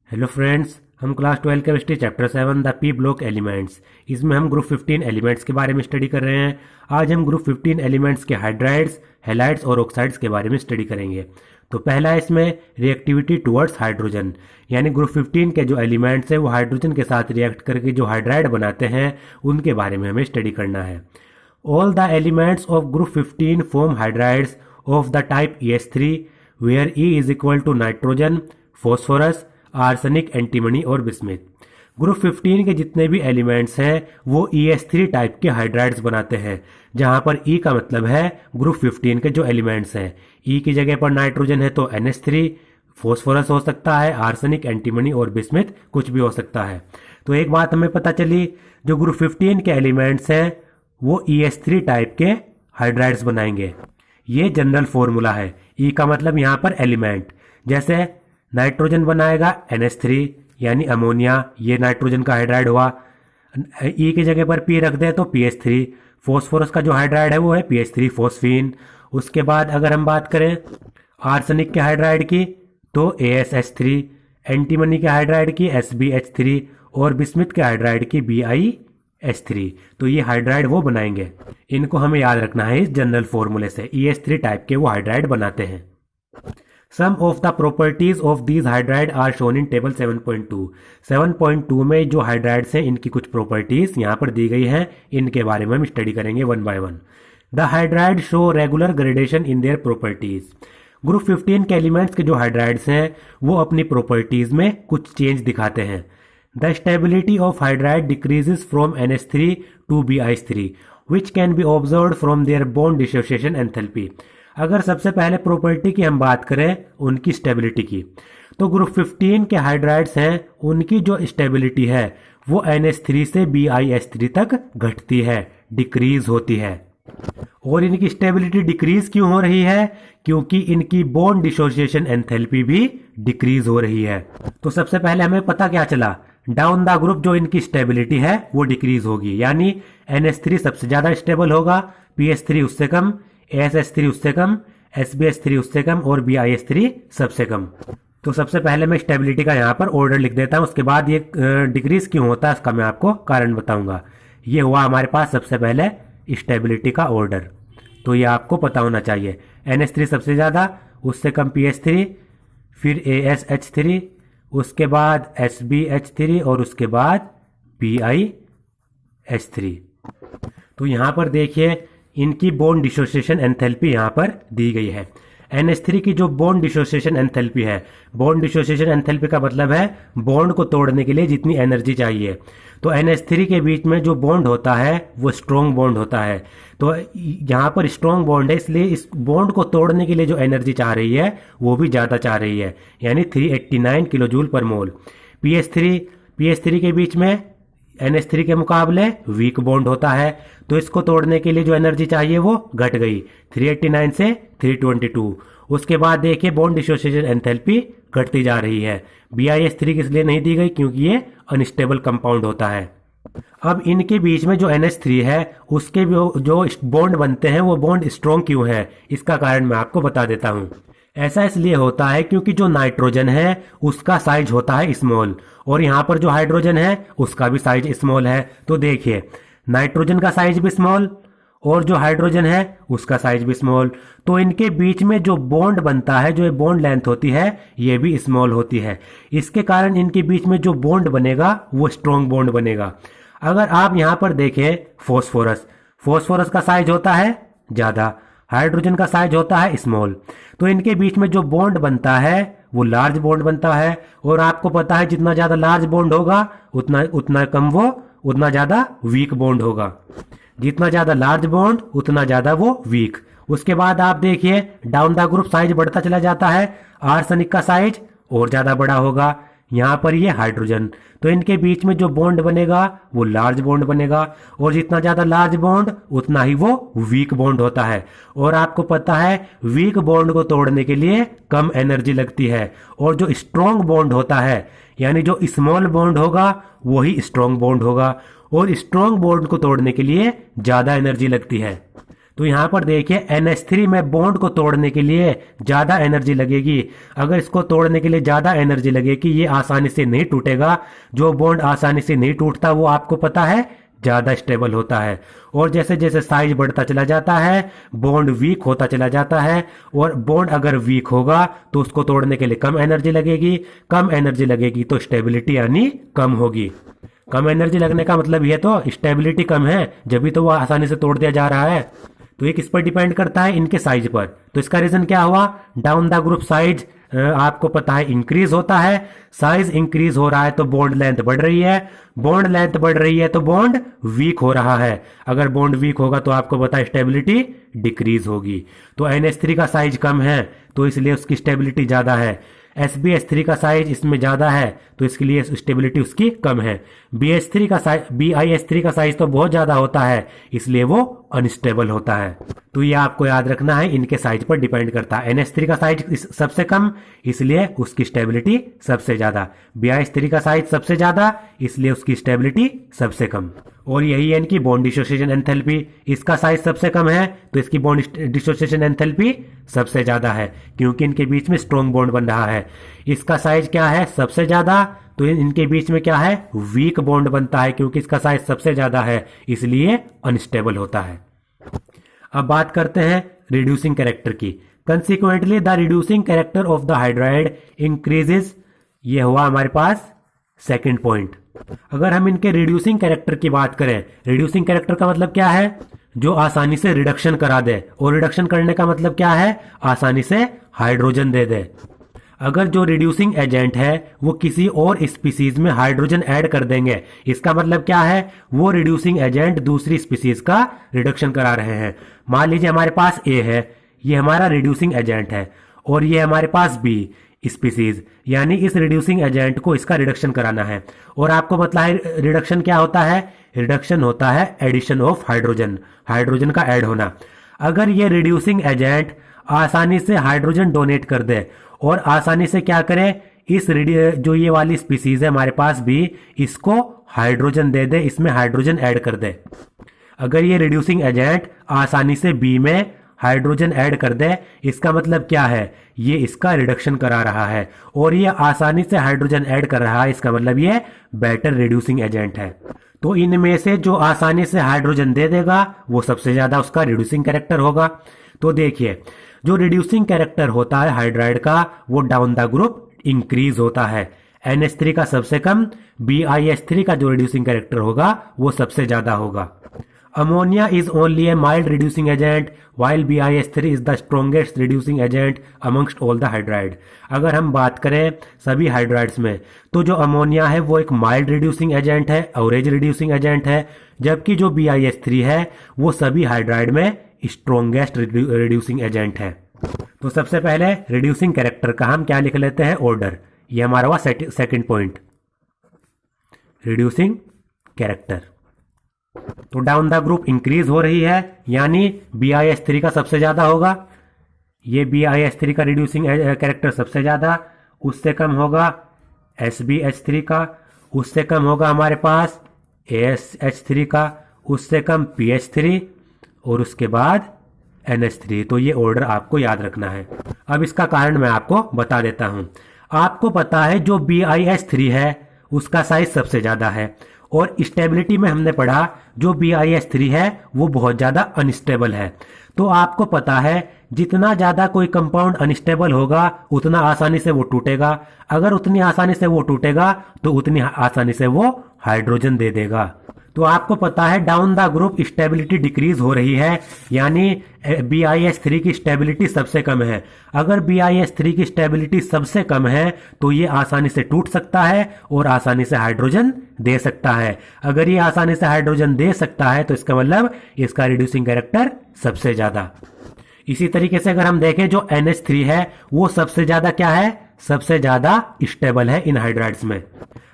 Hello friends, हम class 12 chemistry chapter 7 the P block elements, इसमें हम ग्रुप 15 एलिमेंट्स के बारे में स्टडी कर रहे हैं। आज हम ग्रुप 15 एलिमेंट्स के हाइड्राइड्स, हैलाइड्स और ऑक्साइड्स के बारे में स्टडी करेंगे। तो पहला है इसमें रिएक्टिविटी टुवर्ड्स हाइड्रोजन, यानी ग्रुप 15 के जो एलिमेंट्स हैं वो हाइड्रोजन के साथ रिएक्ट करके जो हाइड्राइड बनाते हैं उनके बारे में हमें स्टडी करना है। All the elements of group 15 form hydrides of the type ES3 where E is equal to nitrogen, phosphorus, arsenic, antimony और बिस्मिथ। ग्रुप 15 के जितने भी एलिमेंट्स हैं वो ES3 टाइप के हाइड्राइड्स बनाते हैं, जहां पर E का मतलब है ग्रुप 15 के जो एलिमेंट्स हैं। E की जगह पर नाइट्रोजन है तो NH3, फॉस्फोरस हो सकता है, आर्सेनिक, एंटीमनी और बिस्मिथ कुछ भी हो सकता है। तो एक बात हमें पता चली, जो ग्रुप 15 के एलिमेंट्स हैं वो ES3 टाइप के हाइड्राइड्स बनाएंगे। ये जनरल फॉर्मूला है। E का मतलब यहाँ पर एलिमेंट, जैसे नाइट्रोजन बनाएगा NH3 यानी अमोनिया, ये नाइट्रोजन का हाइड्राइड हुआ। E की जगह पर P रख दे तो PH3। फॉस्फोरस का जो हाइड्राइड है वो है PH3 फॉस्फीन। उसके बाद अगर हम बात करें आर्सेनिक के हाइड्राइड की तो AsH3, एंटीमनी के हाइड्राइड की SbH3 और बिस्मिथ के हाइड्राइड की BiH3। तो ये हाइड्राइड वो बनाएंगे। इनको हमें याद रखना है इस जनरल फॉर्मूले से। ES3 टाइप के वो हाइड्राइड बनाते हैं। Some of the properties of these hydride are shown in table 7.2। 7.2 में जो हाइड्राइड्स हैं इनकी कुछ प्रॉपर्टीज यहाँ पर दी गई हैं, इनके बारे में हम स्टडी करेंगे one by one. The hydride show regular gradation in their properties. Group 15 के एलिमेंट्स के जो हाइड्राइड्स हैं वो अपनी प्रॉपर्टीज में कुछ चेंज दिखाते हैं। The stability of hydride decreases from NH3 to BiH3 which can be observed from their bond dissociation enthalpy. अगर सबसे पहले प्रॉपर्टी की हम बात करें उनकी स्टेबिलिटी की, तो ग्रुप 15 के हाइड्राइड्स हैं उनकी जो स्टेबिलिटी है वो NH3 से BiH3 तक घटती है, डिक्रीज होती है। और इनकी स्टेबिलिटी डिक्रीज क्यों हो रही है? क्योंकि इनकी बॉन्ड डिसोसिएशन एंथैल्पी भी डिक्रीज हो रही है। तो सबसे पहले हमें पता क्या चला, डाउन द ग्रुप जो इनकी स्टेबिलिटी है वो डिक्रीज होगी, यानी NH3 सबसे ज्यादा स्टेबल होगा, PH3 उससे कम, AsH3 उससे कम, SbH3 उससे कम और BiH3 सबसे कम। तो सबसे पहले मैं स्टेबिलिटी का यहाँ पर ऑर्डर लिख देता हूँ, उसके बाद ये डिक्रीज क्यों होता है उसका मैं आपको कारण बताऊंगा। ये हुआ हमारे पास सबसे पहले स्टेबिलिटी का ऑर्डर, तो ये आपको पता होना चाहिए। NH3 सबसे ज़्यादा, उससे कम PH3, फिर AsH3, उसके बाद SbH3 और उसके बाद BiH3। तो यहाँ पर देखिए इनकी बॉन्ड डिसोसिएशन एंथैल्पी यहाँ पर दी गई है। NH3 की जो बॉन्ड डिसोसिएशन एंथैल्पी है, बॉन्ड डिसोसिएशन एंथैल्पी का मतलब है बॉन्ड को तोड़ने के लिए जितनी एनर्जी चाहिए। तो NH3 के बीच में जो बॉन्ड होता है वो स्ट्रॉन्ग बॉन्ड होता है। तो यहाँ पर स्ट्रॉन्ग बॉन्ड है, इसलिए इस बॉन्ड को तोड़ने के लिए जो एनर्जी चाह रही है वो भी ज़्यादा चाह रही है, यानी 389 किलो जूल पर मोल। PH3 के बीच में NH3 के मुकाबले वीक बॉन्ड होता है, तो इसको तोड़ने के लिए जो एनर्जी चाहिए वो घट गई 389 से 322। उसके बाद देखिए बॉन्ड डिसोसिएशन एंथैल्पी घटती जा रही है। BiH3 किस लिए नहीं दी गई? क्योंकि ये अनस्टेबल कंपाउंड होता है। अब इनके बीच में जो NH3 है उसके जो बॉन्ड बनते हैं वो बॉन्ड स्ट्रॉन्ग क्यों है, इसका कारण मैं आपको बता देता हूँ। ऐसा इसलिए होता है क्योंकि जो नाइट्रोजन है उसका साइज होता है स्मॉल, और यहाँ पर जो हाइड्रोजन है उसका भी साइज स्मॉल है। तो देखिए नाइट्रोजन का साइज भी स्मॉल और जो हाइड्रोजन है उसका साइज भी स्मॉल, तो इनके बीच में जो बॉन्ड बनता है, जो बॉन्ड लेंथ होती है ये भी स्मॉल होती है। इसके कारण इनके बीच में जो बॉन्ड बनेगा वो स्ट्रॉन्ग बॉन्ड बनेगा। अगर आप यहाँ पर देखें फॉस्फोरस का साइज होता है ज़्यादा, हाइड्रोजन का साइज होता है स्मॉल, तो इनके बीच में जो बॉन्ड बनता है वो लार्ज बॉन्ड बनता है। और आपको पता है जितना ज़्यादा लार्ज बॉन्ड होगा उतना कम वो उतना ज़्यादा वीक बॉन्ड होगा। जितना ज़्यादा लार्ज बॉन्ड उतना ज़्यादा वो वीक। उसके बाद आप देखिए डाउन द ग्रुप साइज बढ़ता चला जाता है, आर्सेनिक का साइज और ज़्यादा बड़ा होगा, यहाँ पर ये हाइड्रोजन, तो इनके बीच में जो बॉन्ड बनेगा वो लार्ज बॉन्ड बनेगा, और जितना ज़्यादा लार्ज बॉन्ड उतना ही वो वीक बॉन्ड होता है। और आपको पता है वीक बॉन्ड को तोड़ने के लिए कम एनर्जी लगती है, और जो स्ट्रॉन्ग बॉन्ड होता है यानी जो स्मॉल बॉन्ड होगा वही स्ट्रॉन्ग बॉन्ड होगा, और स्ट्रॉन्ग बॉन्ड को तोड़ने के लिए ज़्यादा एनर्जी लगती है। तो यहाँ पर देखिए NH3 में बॉन्ड को तोड़ने के लिए ज्यादा एनर्जी लगेगी। अगर इसको तोड़ने के लिए ज्यादा एनर्जी लगेगी, ये आसानी से नहीं टूटेगा। जो बॉन्ड आसानी से नहीं टूटता वो आपको पता है ज्यादा स्टेबल होता है। और जैसे जैसे साइज बढ़ता चला जाता है बॉन्ड वीक होता चला जाता है। और बॉन्ड अगर वीक होगा तो उसको तोड़ने के लिए कम एनर्जी लगेगी। कम एनर्जी लगेगी तो स्टेबिलिटी यानी कम होगी। कम एनर्जी लगने का मतलब ये तो स्टेबिलिटी कम है, जब भी तो वो आसानी से तोड़ दिया जा रहा है। तो ये किस पर डिपेंड करता है? इनके साइज पर। तो इसका रीजन क्या हुआ? डाउन द ग्रुप साइज आपको पता है इंक्रीज होता है। साइज इंक्रीज हो रहा है तो बॉन्ड लेंथ बढ़ रही है। बॉन्ड लेंथ बढ़ रही है तो बॉन्ड वीक हो रहा है। अगर बॉन्ड वीक होगा तो आपको पता है स्टेबिलिटी डिक्रीज होगी। तो NH3 का साइज कम है तो इसलिए उसकी स्टेबिलिटी ज्यादा है। SbH3 का साइज इसमें ज्यादा है तो इसके लिए स्टेबिलिटी उसकी कम है। BIH3 का साइज तो बहुत ज्यादा होता है इसलिए वो अनस्टेबल होता है। तो ये आपको याद रखना है, इनके साइज पर डिपेंड करता है। NH3 का साइज सबसे कम इसलिए उसकी स्टेबिलिटी सबसे ज्यादा। BIH3 का साइज सबसे ज्यादा इसलिए उसकी स्टेबिलिटी सबसे कम। और यही है इनकी बॉन्ड डिसोसिएशन एंथैल्पी। इसका साइज सबसे कम है तो इसकी बॉन्ड डिसोसिएशन एंथैल्पी सबसे ज्यादा है, क्योंकि इनके बीच में स्ट्रॉन्ग बॉन्ड बन रहा है। इसका साइज क्या है? सबसे ज्यादा। तो इनके बीच में क्या है? वीक बॉन्ड बनता है, क्योंकि इसका साइज सबसे ज्यादा है इसलिए अनस्टेबल होता है। अब बात करते हैं रिड्यूसिंग कैरेक्टर की। Consequently the reducing character of the hydride increases. ये हुआ हमारे पास सेकंड पॉइंट। अगर हम इनके रिड्यूसिंग कैरेक्टर की बात करें, रिड्यूसिंग कैरेक्टर का मतलब क्या है? जो आसानी से रिडक्शन करा दे। और रिडक्शन करने का मतलब क्या है? आसानी से हाइड्रोजन दे दे। अगर जो रिड्यूसिंग एजेंट है वो किसी और स्पीसीज में हाइड्रोजन ऐड कर देंगे, इसका मतलब क्या है? वो रिड्यूसिंग एजेंट दूसरी स्पीसीज का रिडक्शन करा रहे हैं। मान लीजिए हमारे पास A है, ये हमारा रिड्यूसिंग एजेंट है, और ये हमारे पास B स्पीसीज, यानी इस रिड्यूसिंग एजेंट को इसका रिडक्शन कराना है। और आपको पता है रिडक्शन क्या होता है? रिडक्शन होता है एडिशन ऑफ हाइड्रोजन, हाइड्रोजन का ऐड होना। अगर ये रिड्यूसिंग एजेंट आसानी से हाइड्रोजन डोनेट कर दे और आसानी से क्या करे, इस जो ये वाली स्पीसीज है हमारे पास भी, इसको हाइड्रोजन दे दे, इसमें हाइड्रोजन ऐड कर दे। अगर ये रिड्यूसिंग एजेंट आसानी से बी में हाइड्रोजन ऐड कर दे, इसका मतलब क्या है? ये इसका रिडक्शन करा रहा है। और ये आसानी से हाइड्रोजन ऐड कर रहा है, इसका मतलब ये बेटर रिड्यूसिंग एजेंट है। तो इनमें से जो आसानी से हाइड्रोजन दे देगा वो सबसे ज्यादा उसका रिड्यूसिंग कैरेक्टर होगा। तो देखिए जो रिड्यूसिंग कैरेक्टर होता है हाइड्राइड का, वो डाउन द ग्रुप इंक्रीज होता है। NH3 का सबसे कम, BiH3 का जो रिड्यूसिंग कैरेक्टर होगा वो सबसे ज्यादा होगा। Ammonia is only A mild reducing agent while BiH3 is the strongest reducing agent amongst all the hydride. अगर हम बात करें सभी हाइड्राइड्स में, तो जो अमोनिया है वो एक माइल्ड रिड्यूसिंग एजेंट है, एवरेज रिड्यूसिंग एजेंट है, जबकि जो BiH3 है वो सभी हाइड्राइड में स्ट्रॉन्गेस्ट रिड्यूसिंग एजेंट है। तो सबसे पहले रिड्यूसिंग कैरेक्टर का हम क्या लिख लेते हैं? ऑर्डर। ये हमारा हुआ सेकंड पॉइंट, रिड्यूसिंग कैरेक्टर। तो डाउन द ग्रुप इंक्रीज हो रही है, यानी BiH3 का सबसे ज्यादा होगा। ये BiH3 का रिड्यूसिंग कैरेक्टर सबसे ज्यादा, उससे कम होगा SbH3 का, उससे कम होगा हमारे पास ASH3 का, उससे कम PH3 और उसके बाद NH3। तो ये ऑर्डर आपको याद रखना है। अब इसका कारण मैं आपको बता देता हूं। आपको पता है जो BiH3 है उसका साइज सबसे ज्यादा है, और स्टेबिलिटी में हमने पढ़ा जो BiH3 है वो बहुत ज्यादा अनस्टेबल है। तो आपको पता है जितना ज्यादा कोई कंपाउंड अनस्टेबल होगा उतना आसानी से वो टूटेगा। अगर उतनी आसानी से वो टूटेगा तो उतनी आसानी से वो हाइड्रोजन दे देगा। तो आपको पता है down the group stability decrease हो रही है, यानी BiH3 की स्टेबिलिटी सबसे कम है। अगर BiH3 की स्टेबिलिटी सबसे कम है तो ये आसानी से टूट सकता है और आसानी से हाइड्रोजन दे सकता है। अगर ये आसानी से हाइड्रोजन दे सकता है तो इसका मतलब इसका रिड्यूसिंग कैरेक्टर सबसे ज्यादा। इसी तरीके से अगर हम देखें जो NH3 है वो सबसे ज्यादा क्या है? सबसे ज्यादा स्टेबल है इन हाइड्राइड्स में।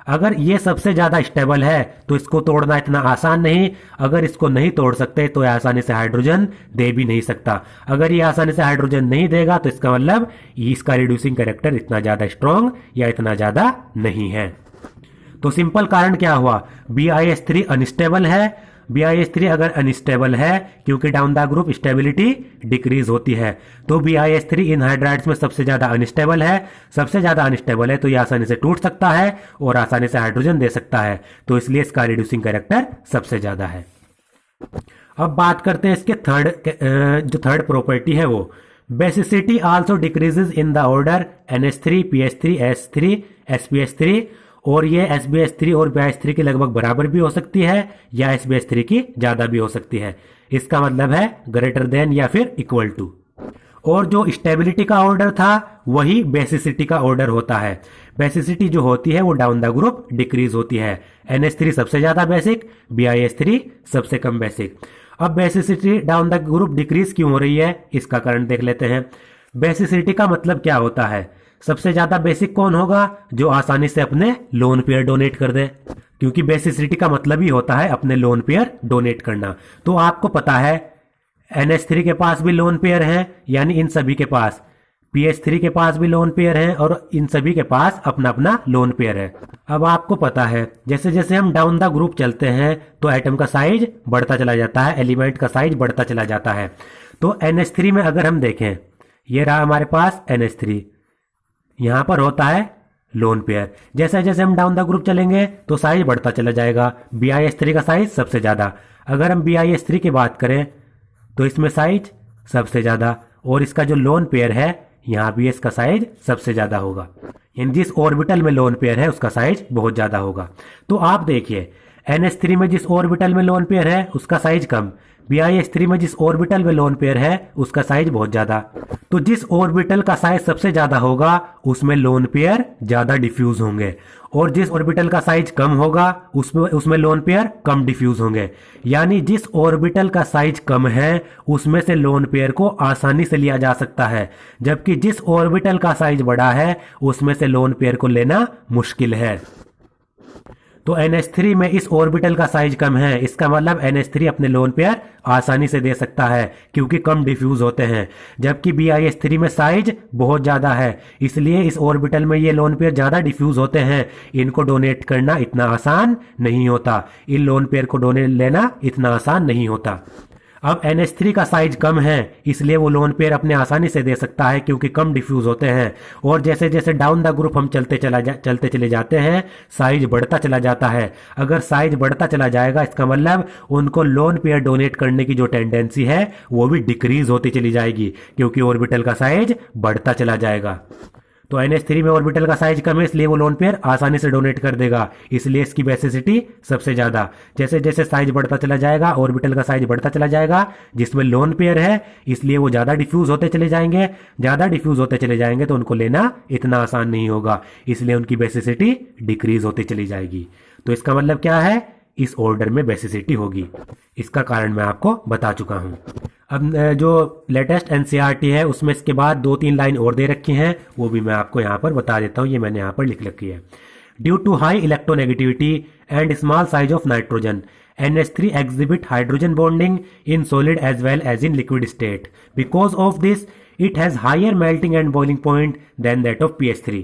अगर ये सबसे ज्यादा स्टेबल है तो इसको तोड़ना इतना आसान नहीं। अगर इसको नहीं तोड़ सकते तो ये आसानी से हाइड्रोजन दे भी नहीं सकता। अगर ये आसानी से हाइड्रोजन नहीं देगा तो इसका मतलब इसका रिड्यूसिंग कैरेक्टर इतना ज्यादा स्ट्रॉन्ग या इतना ज्यादा नहीं है। तो सिंपल कारण क्या हुआ? BiH3 अनस्टेबल है, BiH3 अगर अनस्टेबल है, क्योंकि down the group stability decrease होती है, तो BiH3 इन हाइड्राइड्स में सबसे ज्यादा अनस्टेबल है। सबसे ज्यादा अनस्टेबल है तो ये आसानी से टूट सकता है और आसानी से हाइड्रोजन दे सकता है, तो इसलिए इसका रिड्यूसिंग कैरेक्टर सबसे ज्यादा है। अब बात करते हैं इसके जो थर्ड प्रॉपर्टी है वो basicity also decreases in the order NH3 PH3 S3 SPH3, और ये SbH3 और BiH3 के लगभग बराबर भी हो सकती है या SbH3 की ज्यादा भी हो सकती है। इसका मतलब है ग्रेटर देन या फिर इक्वल टू। और जो स्टेबिलिटी का ऑर्डर था वही बेसिसिटी का ऑर्डर होता है। बेसिसिटी जो होती है वो डाउन द ग्रुप डिक्रीज होती है। NH3 सबसे ज्यादा बेसिक, BiH3 सबसे कम बेसिक। अब basicity down the group decrease क्यों हो रही है, इसका कारण देख लेते हैं। बेसिसिटी का मतलब क्या होता है? सबसे ज्यादा बेसिक कौन होगा? जो आसानी से अपने लोन पेयर डोनेट कर दे, क्योंकि बेसिसिटी का मतलब ही होता है अपने लोन पेयर डोनेट करना। तो आपको पता है NH3 के पास भी लोन पेयर हैं, यानी इन सभी के पास, PH3 के पास भी लोन पेयर हैं और इन सभी के पास अपना अपना लोन पेयर है। अब आपको पता है जैसे जैसे हम डाउन द ग्रुप चलते हैं तो एटम का साइज बढ़ता चला जाता है, एलिमेंट का साइज बढ़ता चला जाता है। तो NH3 में अगर हम देखें, ये रहा हमारे पास NH3, यहां पर होता है लोन पेयर। जैसे जैसे हम डाउन द ग्रुप चलेंगे तो साइज बढ़ता चला जाएगा। BiH3 का साइज सबसे ज्यादा। अगर हम BiH3 की बात करें तो इसमें साइज सबसे ज्यादा, और इसका जो लोन पेयर है यहां भी इसका साइज सबसे ज्यादा होगा। यानी जिस ऑर्बिटल में लोन पेयर है उसका साइज बहुत ज्यादा होगा। तो आप देखिए NH3 में जिस ऑर्बिटल में लोन पेयर है उसका साइज कम, BiH3 में जिस ऑर्बिटल में लोन पेयर है उसका साइज बहुत ज्यादा। तो जिस ऑर्बिटल का साइज सबसे ज्यादा होगा उसमें लोन पेयर ज्यादा डिफ्यूज होंगे, और जिस ऑर्बिटल का साइज कम होगा उसमें लोन पेयर कम डिफ्यूज होंगे। यानी जिस ऑर्बिटल का साइज कम है उसमें से लोन पेयर को आसानी से लिया जा सकता है, जबकि जिस ऑर्बिटल का साइज बड़ा है उसमें से लोन पेयर को लेना मुश्किल है। तो NH3 में इस ऑर्बिटल का साइज कम है, इसका मतलब NH3 अपने लोन पेयर आसानी से दे सकता है क्योंकि कम डिफ्यूज होते हैं, जबकि BiH3 में साइज बहुत ज्यादा है, इसलिए इस ऑर्बिटल में ये लोन पेयर ज्यादा डिफ्यूज होते हैं। इनको डोनेट करना इतना आसान नहीं होता, इन लोन पेयर को डोनेट लेना इतना आसान नहीं होता। अब NH3 का साइज कम है इसलिए वो लोन पेयर अपने आसानी से दे सकता है क्योंकि कम डिफ्यूज होते हैं, और जैसे जैसे डाउन द ग्रुप हम चलते चले जाते हैं साइज बढ़ता चला जाता है। अगर साइज बढ़ता चला जाएगा इसका मतलब उनको लोन पेयर डोनेट करने की जो टेंडेंसी है वो भी डिक्रीज होती चली जाएगी, क्योंकि ऑर्बिटल का साइज बढ़ता चला जाएगा। तो NH3 में ऑर्बिटल का साइज कम है इसलिए वो लोन पेयर आसानी से डोनेट कर देगा, इसलिए इसकी बेसिसिटी सबसे ज्यादा। जैसे जैसे साइज बढ़ता चला जाएगा ऑर्बिटल का साइज बढ़ता चला जाएगा जिसमें लोन पेयर है, इसलिए वो ज्यादा डिफ्यूज होते चले जाएंगे। ज्यादा डिफ्यूज होते चले जाएंगे तो उनको लेना इतना आसान नहीं होगा, इसलिए उनकी बेसिसिटी डिक्रीज होती चली जाएगी। तो इसका मतलब क्या है? इस ऑर्डर में बेसिसिटी होगी। इसका कारण मैं आपको बता चुका हूं। अब जो लेटेस्ट NCERT है उसमें इसके बाद 2-3 लाइन और दे रखी हैं, वो भी मैं आपको यहाँ पर बता देता हूँ। ये मैंने यहाँ पर लिख रखी है। Due to high electronegativity and small size of nitrogen, NH3 exhibit hydrogen bonding in solid as well as in liquid state. Because of this, it has higher melting and boiling point than that of PH3.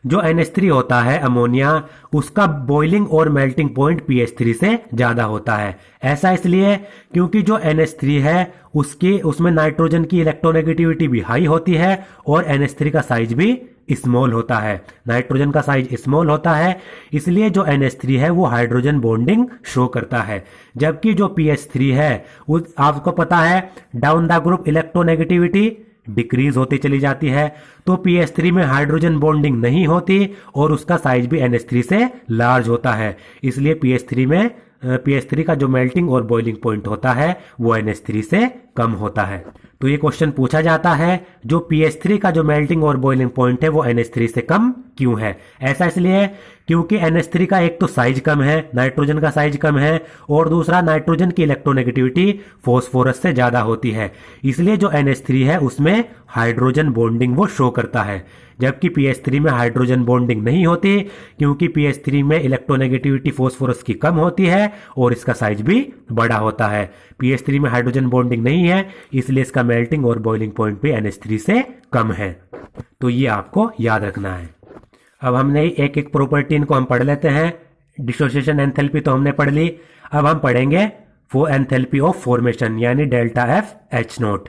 जो NH3 होता है ammonia, उसका boiling और melting point PH3 से ज्यादा होता है। ऐसा इसलिए क्योंकि जो NH3 है उसमें नाइट्रोजन की इलेक्ट्रोनेगेटिविटी भी हाई होती है और NH3 का साइज भी स्मॉल होता है। नाइट्रोजन का साइज स्मॉल होता है, इसलिए जो NH3 है वो हाइड्रोजन बॉन्डिंग शो करता है, जबकि जो PH3 है आपको पता है down the group electronegativity decrease होती चली जाती है। तो PH3 में हाइड्रोजन बॉन्डिंग नहीं होती और उसका साइज भी NH3 से लार्ज होता है, इसलिए PH3 का जो मेल्टिंग और बॉइलिंग पॉइंट होता है वो NH3 से कम होता है। तो ये क्वेश्चन पूछा जाता है जो PH3 का जो मेल्टिंग और बॉइलिंग पॉइंट है वो NH3 से कम क्यों है? ऐसा इसलिए क्योंकि NH3 का एक तो साइज कम है, नाइट्रोजन का साइज कम है, और दूसरा नाइट्रोजन की इलेक्ट्रोनेगेटिविटी फॉस्फोरस से ज्यादा होती है, इसलिए जो NH3 है उसमें हाइड्रोजन बॉन्डिंग वो शो करता है, जबकि PH3 में हाइड्रोजन बॉन्डिंग नहीं होती क्योंकि PH3 में इलेक्ट्रोनेगेटिविटी फॉस्फोरस की कम होती है और इसका साइज भी बड़ा होता है। PH3 में हाइड्रोजन बॉन्डिंग नहीं है इसलिए इसका मेल्टिंग और बॉइलिंग पॉइंट भी NH3 से कम है। तो ये आपको याद रखना है। अब हमने एक एक प्रॉपर्टी इनको हम पढ़ लेते हैं। डिसोसिएशन एंथैल्पी तो हमने पढ़ ली, अब हम पढ़ेंगे फॉर एंथैल्पी ऑफ फॉर्मेशन यानी डेल्टा एफ एच नोट।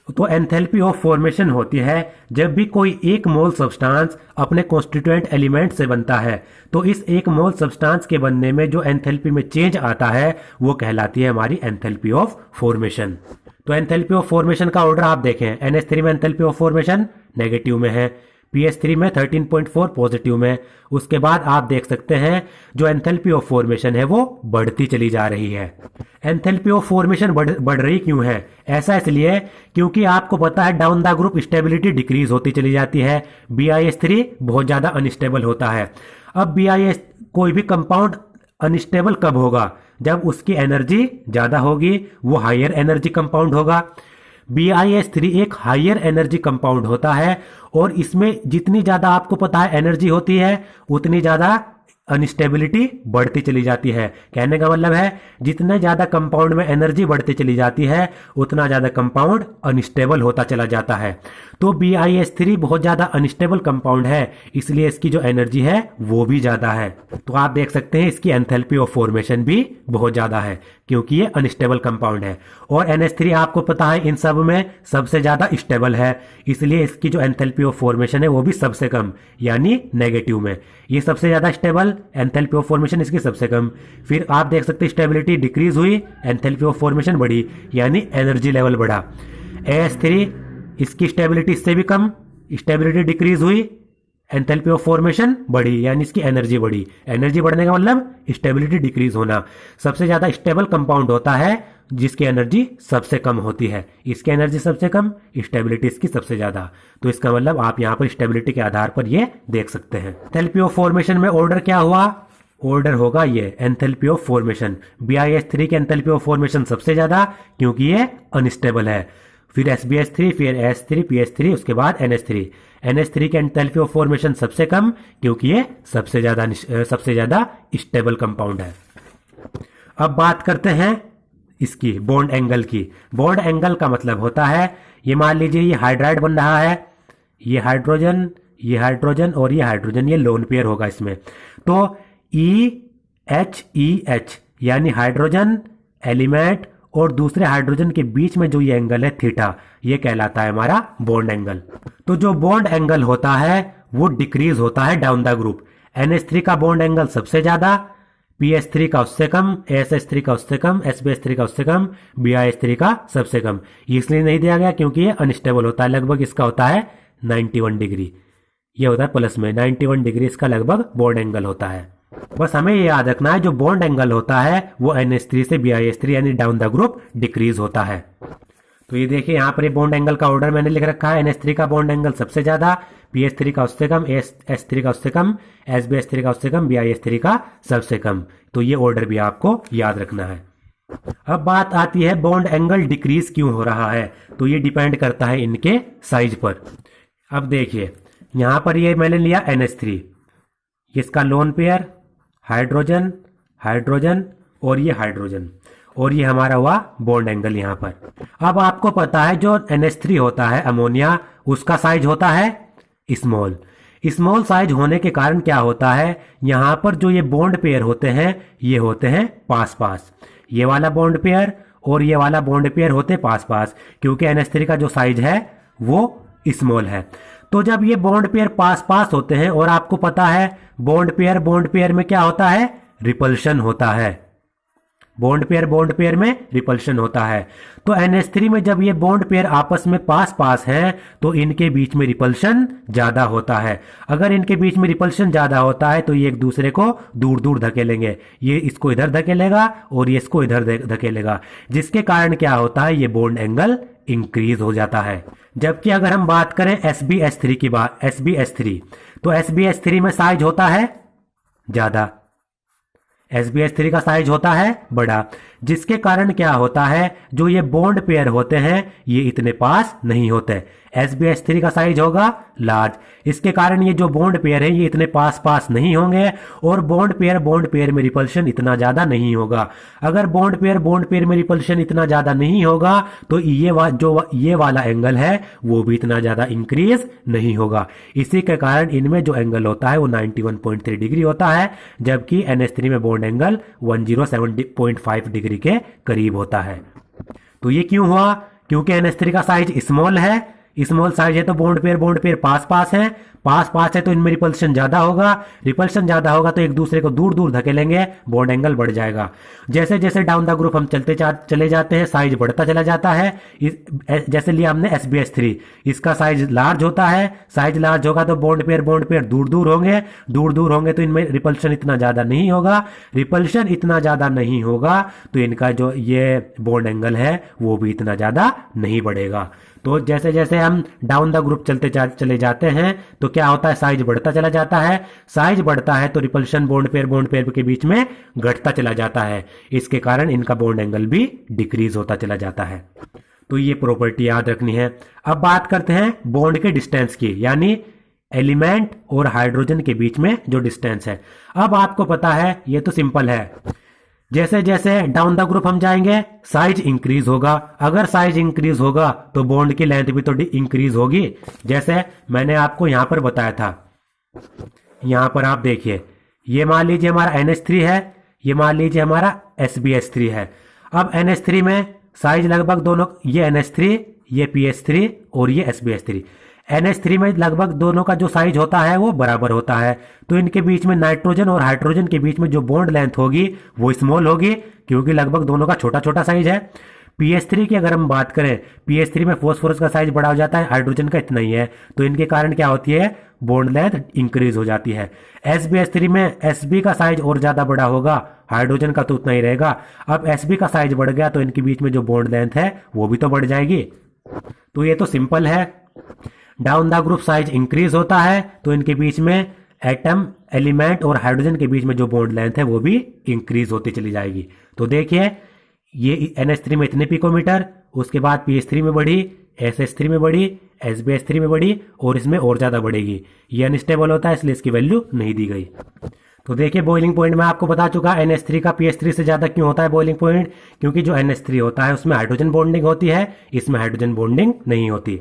तो एंथैल्पी ऑफ फॉर्मेशन होती है जब भी कोई एक मोल सब्सटेंस अपने कॉन्स्टिट्यूएंट एलिमेंट से बनता है, तो इस एक मोल सब्सटेंस के बनने में जो एंथैल्पी में चेंज आता है वो कहलाती है हमारी एंथैल्पी ऑफ फॉर्मेशन। तो एंथैल्पी ऑफ फॉर्मेशन का ऑर्डर आप देखें, NH3 में एंथैल्पी ऑफ फॉर्मेशन नेगेटिव में है, PS3 में 13.4 पॉजिटिव में। उसके बाद आप देख सकते हैं जो एंथैल्पी ऑफ फॉर्मेशन है वो बढ़ती चली जा रही है। एंथैल्पी ऑफ फॉर्मेशन बढ़ रही क्यों है? ऐसा इसलिए क्योंकि आपको पता है down the group stability decrease होती चली जाती है, BiS3 बहुत ज्यादा अनस्टेबल होता है। अब BiS कोई भी कंपाउंड अनस्टेबल कब होगा? जब उसकी एनर्जी ज्यादा होगी, वो हायर एनर्जी कंपाउंड होगा। BiS3 एक हायर एनर्जी कंपाउंड होता है और इसमें जितनी ज्यादा आपको पता है एनर्जी होती है उतनी ज्यादा अनस्टेबिलिटी बढ़ती चली जाती है। कहने का मतलब है जितने ज्यादा कंपाउंड में एनर्जी बढ़ती चली जाती है उतना ज्यादा कंपाउंड अनस्टेबल होता चला जाता है। तो BiS3 बहुत ज्यादा अनस्टेबल कंपाउंड है, इसलिए इसकी जो एनर्जी है वो भी ज्यादा है। तो आप देख सकते हैं इसकी एंथैल्पी ऑफ फॉर्मेशन भी बहुत ज्यादा है क्योंकि ये अनस्टेबल कंपाउंड है। और NH3 आपको पता है इन सब में सबसे ज्यादा स्टेबल है, इसलिए इसकी जो एंथैल्पी ऑफ फॉर्मेशन है वो भी सबसे कम यानी नेगेटिव में। ये सबसे ज्यादा स्टेबल, एंथैल्पी ऑफ फॉर्मेशन इसकी सबसे कम। फिर आप देख सकते हैं स्टेबिलिटी डिक्रीज हुई, एंथैल्पी ऑफ फॉर्मेशन बढ़ी यानी एनर्जी लेवल बढ़ा। AS3 इसकी स्टेबिलिटी इससे भी कम, स्टेबिलिटी डिक्रीज हुई, एंथैल्पी ऑफ फॉर्मेशन बढ़ी यानी इसकी एनर्जी बढ़ी। एनर्जी बढ़ने का मतलब स्टेबिलिटी डिक्रीज होना। सबसे ज्यादा स्टेबल कंपाउंड होता है जिसकी एनर्जी सबसे कम होती है, इसकी एनर्जी सबसे कम, स्टेबिलिटी इसकी सबसे ज्यादा। तो इसका मतलब आप यहां पर स्टेबिलिटी के आधार पर ये देख सकते हैं। एंथैल्पी ऑफ फॉर्मेशन में ऑर्डर क्या हुआ? ऑर्डर होगा ये एंथैल्पी ऑफ फॉर्मेशन। BiS3 के एंथैल्पी ऑफ फॉर्मेशन सबसे ज्यादा क्योंकि ये अनस्टेबल है, फिर SbS3, फिर S3, PS3, उसके बाद NH3। NH3 के एंथैल्पी ऑफ फॉर्मेशन सबसे कम क्योंकि ये सबसे ज्यादा स्टेबल कंपाउंड है। अब बात करते हैं इसकी बॉन्ड एंगल की। बॉन्ड एंगल का मतलब होता है ये मान लीजिए ये हाइड्राइड बन रहा है, ये हाइड्रोजन और ये हाइड्रोजन, ये लोन पेयर होगा इसमें। तो EHEH यानी हाइड्रोजन एलिमेंट और दूसरे हाइड्रोजन के बीच में जो ये एंगल है थीटा, ये कहलाता है हमारा बॉन्ड एंगल। तो जो बॉन्ड एंगल होता है वो डिक्रीज होता है डाउन द ग्रुप। NH3 का बॉन्ड एंगल सबसे ज्यादा, PS3 का उससे कम, ASH3 का उससे कम, SbS3 का उससे कम, BiS3 का सबसे कम। इसलिए नहीं दिया गया क्योंकि ये अनस्टेबल होता है। लगभग इसका होता है 91 डिग्री, ये होता है प्लस में 91 डिग्री इसका लगभग बॉन्ड एंगल होता है। बस हमें ये याद रखना है जो बॉन्ड एंगल होता है वो NH3 से BiS3 यानी डाउन द ग्रुप डिक्रीज होता है। तो ये देखिए यहाँ पर ये बॉन्ड एंगल का ऑर्डर मैंने लिख रखा है। NH3 का बॉन्ड एंगल सबसे ज्यादा, PS3 का उससे कम, AS3 का उससे कम, SbS3 का उससे कम, BiS3 का सबसे कम। तो ये ऑर्डर भी आपको याद रखना है। अब बात आती है बॉन्ड एंगल डिक्रीज क्यों हो रहा है? तो ये डिपेंड करता है इनके साइज पर। अब देखिए यहां पर ये मैंने लिया NH3, इसका लोन पेयर हाइड्रोजन और ये हाइड्रोजन, और ये हमारा हुआ बॉन्ड एंगल यहां पर। अब आपको पता है जो NH3 होता है अमोनिया, उसका साइज होता है स्मॉल साइज होने के कारण क्या होता है यहां पर जो ये बॉन्ड पेयर होते हैं ये होते हैं पास, ये वाला बॉन्ड पेयर और ये वाला बॉन्ड पेयर होते पास क्योंकि NH3 का जो साइज है वो स्मॉल है। तो जब ये बॉन्ड पेयर पास होते हैं और आपको पता है बॉन्ड पेयर में क्या होता है? रिपल्शन होता है। बॉन्ड पेयर में रिपल्शन होता है। तो NH3 में जब ये बॉन्ड पेयर आपस में पास हैं तो इनके बीच में रिपल्शन ज्यादा होता है। अगर इनके बीच में रिपल्शन ज्यादा होता है तो ये एक दूसरे को दूर धकेलेंगे, ये इसको इधर धकेलेगा और ये इसको इधर धकेलेगा, जिसके कारण क्या होता है ये बॉन्ड एंगल इंक्रीज हो जाता है। जबकि अगर हम बात करें SbS3 की बात, SbS3 तो SbS3 में साइज होता है ज्यादा, SbS3 का साइज होता है बड़ा, जिसके कारण क्या होता है जो ये बॉन्ड पेयर होते हैं ये इतने पास नहीं होते। SbS3 का साइज होगा लार्ज, इसके कारण ये जो बॉन्ड पेयर है ये इतने पास नहीं होंगे और बॉन्ड पेयर में रिपल्शन इतना ज्यादा नहीं होगा। अगर बॉन्ड पेयर में रिपल्शन इतना ज्यादा नहीं होगा तो ये वाला एंगल है वो भी इतना ज्यादा इंक्रीज नहीं होगा। इसी के कारण इनमें जो एंगल होता है वो 91.3 डिग्री होता है, जबकि NH3 में बॉन्ड एंगल 107.5 डिग्री डिग्री के करीब होता है। तो ये क्यों हुआ? क्योंकि NH3 का साइज स्मॉल है, स्मॉल साइज है तो बॉन्ड पेयर पास पास है, पास पास है तो इनमें रिपल्शन ज्यादा होगा, रिपल्शन ज्यादा होगा तो एक दूसरे को दूर दूर धकेलेंगे, बॉन्ड एंगल बढ़ जाएगा। जैसे जैसे डाउन द ग्रुप हम चले जाते हैं, साइज बढ़ता चला जाता है। जैसे लिया हमने SbH3, इसका साइज लार्ज होता है, साइज लार्ज होगा तो बॉन्ड पेयर दूर दूर होंगे तो इनमें रिपल्शन इतना ज्यादा नहीं होगा, रिपल्शन इतना ज्यादा नहीं होगा तो इनका जो ये बॉन्ड एंगल है वो भी इतना ज्यादा नहीं बढ़ेगा। तो जैसे जैसे हम डाउन द ग्रुप चले जाते हैं तो क्या होता है, साइज बढ़ता चला जाता है, साइज बढ़ता है तो रिपल्शन बॉन्ड पेयर के बीच में घटता चला जाता है, इसके कारण इनका बॉन्ड एंगल भी डिक्रीज होता चला जाता है। तो ये प्रॉपर्टी याद रखनी है। अब बात करते हैं बॉन्ड के डिस्टेंस की, यानी एलिमेंट और हाइड्रोजन के बीच में जो डिस्टेंस है। अब आपको पता है ये तो सिंपल है, जैसे जैसे डाउन द ग्रुप हम जाएंगे साइज इंक्रीज होगा, अगर साइज इंक्रीज होगा तो बॉन्ड की लेंथ भी तो इंक्रीज होगी। जैसे मैंने आपको यहां पर बताया था, यहां पर आप देखिए, ये मान लीजिए हमारा NH3 है, ये मान लीजिए हमारा SbH3 है। अब NH3 में साइज लगभग दोनों, ये NH3, ये PH3 और ये SbH3, NH3 में लगभग दोनों का जो साइज होता है वो बराबर होता है, तो इनके बीच में नाइट्रोजन और हाइड्रोजन के बीच में जो बॉन्ड लेंथ होगी वो स्मॉल होगी, क्योंकि लगभग दोनों का छोटा छोटा साइज है। PH3 की अगर हम बात करें, PH3 में फॉस्फोरस का साइज बड़ा हो जाता है, हाइड्रोजन का इतना ही है, तो इनके कारण क्या होती है, बॉन्ड लेंथ इंक्रीज हो जाती है। SbH3 में Sb का साइज और ज्यादा बड़ा होगा, हाइड्रोजन का तो उतना ही रहेगा। अब Sb का साइज बढ़ गया तो इनके बीच में जो बॉन्ड लेंथ है वो भी तो बढ़ जाएगी। तो ये तो सिंपल है, down the group size increase होता है तो इनके बीच में एटम, एलिमेंट और हाइड्रोजन के बीच में जो बॉन्ड लेंथ है वो भी इंक्रीज होती चली जाएगी। तो देखिए, ये NH3 में इतने पिकोमीटर, उसके बाद PH3 में बढ़ी, SH3 में बढ़ी, SbH3 में बढ़ी और इसमें और ज्यादा बढ़ेगी। ये अनस्टेबल होता है इसलिए इसकी वैल्यू नहीं दी गई। तो देखिए, बॉइलिंग पॉइंट में आपको बता चुका, NH3 का PH3 से ज्यादा क्यों होता है बॉइलिंग पॉइंट, क्योंकि जो NH3 होता है उसमें हाइड्रोजन बॉन्डिंग होती है, इसमें हाइड्रोजन बॉन्डिंग नहीं होती।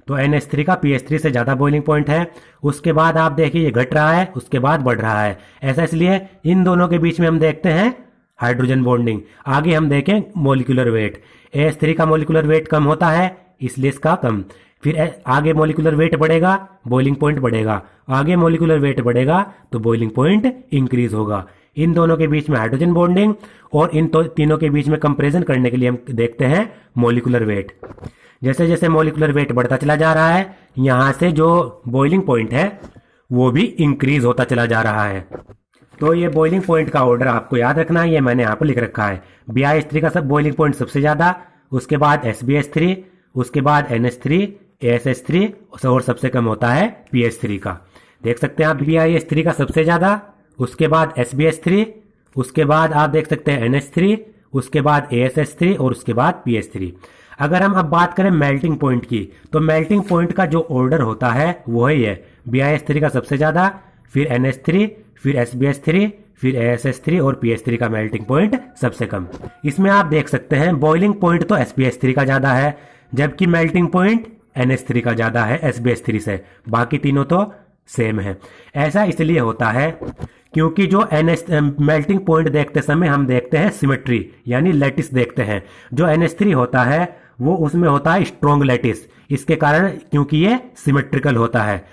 तो NH3 का PH3 से ज्यादा बॉइलिंग पॉइंट है। उसके बाद आप देखिए ये घट रहा है, उसके बाद बढ़ रहा है, ऐसा इसलिए इन दोनों के बीच में हम देखते हैं हाइड्रोजन बॉन्डिंग। आगे हम देखें मॉलिक्यूलर वेट, AH3 का मॉलिक्यूलर वेट कम होता है इसलिए इसका कम, फिर आगे मॉलिक्यूलर वेट बढ़ेगा, बॉइलिंग पॉइंट बढ़ेगा, आगे मॉलिक्यूलर वेट बढ़ेगा तो बॉइलिंग पॉइंट इंक्रीज होगा। इन दोनों के बीच में हाइड्रोजन बॉन्डिंग और इन तीनों के बीच में कंपैरिजन करने के लिए हम देखते हैं मॉलिक्यूलर वेट। जैसे जैसे मॉलिक्यूलर वेट बढ़ता चला जा रहा है, यहां से जो बॉइलिंग पॉइंट है वो भी इंक्रीज होता चला जा रहा है। तो ये बॉइलिंग पॉइंट का ऑर्डर आपको याद रखना है, ये मैंने यहाँ पर लिख रखा है। BH3 का सब बॉइलिंग पॉइंट सबसे ज्यादा, उसके बाद SbH3, उसके बाद NH3, ASH3 और सबसे कम होता है PH3 का। देख सकते हैं आप, BH3 का सबसे ज्यादा, उसके बाद SbH3, उसके बाद आप देख सकते हैं NH3, उसके बाद ASH3 और उसके बाद PH3। अगर हम अब बात करें मेल्टिंग पॉइंट की, तो मेल्टिंग पॉइंट का जो ऑर्डर होता है वो है BH3 का सबसे ज्यादा, फिर NH3, फिर SbH3, फिर ASH3 और PH3 का मेल्टिंग पॉइंट सबसे कम। इसमें आप देख सकते हैं बॉइलिंग पॉइंट तो SbH3 का ज्यादा है, जबकि मेल्टिंग पॉइंट NH3 का ज्यादा है SbH3 से, बाकी तीनों तो सेम है। ऐसा इसलिए होता है क्योंकि जो मेल्टिंग पॉइंट देखते समय हम देखते हैं सिमेट्री, यानी लैटिस देखते हैं। जो NH3 होता है वो उसमें होता है स्ट्रॉन्ग लैटिस, इसके कारण, क्योंकि ये सिमेट्रिकल होता है।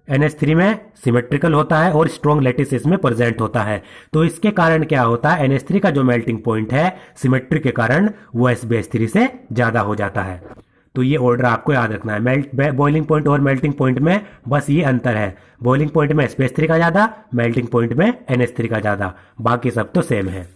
NH3 में सिमेट्रिकल होता है और स्ट्रॉन्ग लैटिस इसमें प्रेजेंट होता है। तो इसके कारण क्या होता है, NH3 का जो मेल्टिंग पॉइंट है सिमेट्री के कारण वो SbH3 से ज्यादा हो जाता है। तो ये ऑर्डर आपको याद रखना है। बॉइलिंग पॉइंट और मेल्टिंग पॉइंट में बस ये अंतर है, बॉइलिंग पॉइंट में SbH3 का ज्यादा, मेल्टिंग पॉइंट में NH3 का ज्यादा, बाकी सब तो सेम है।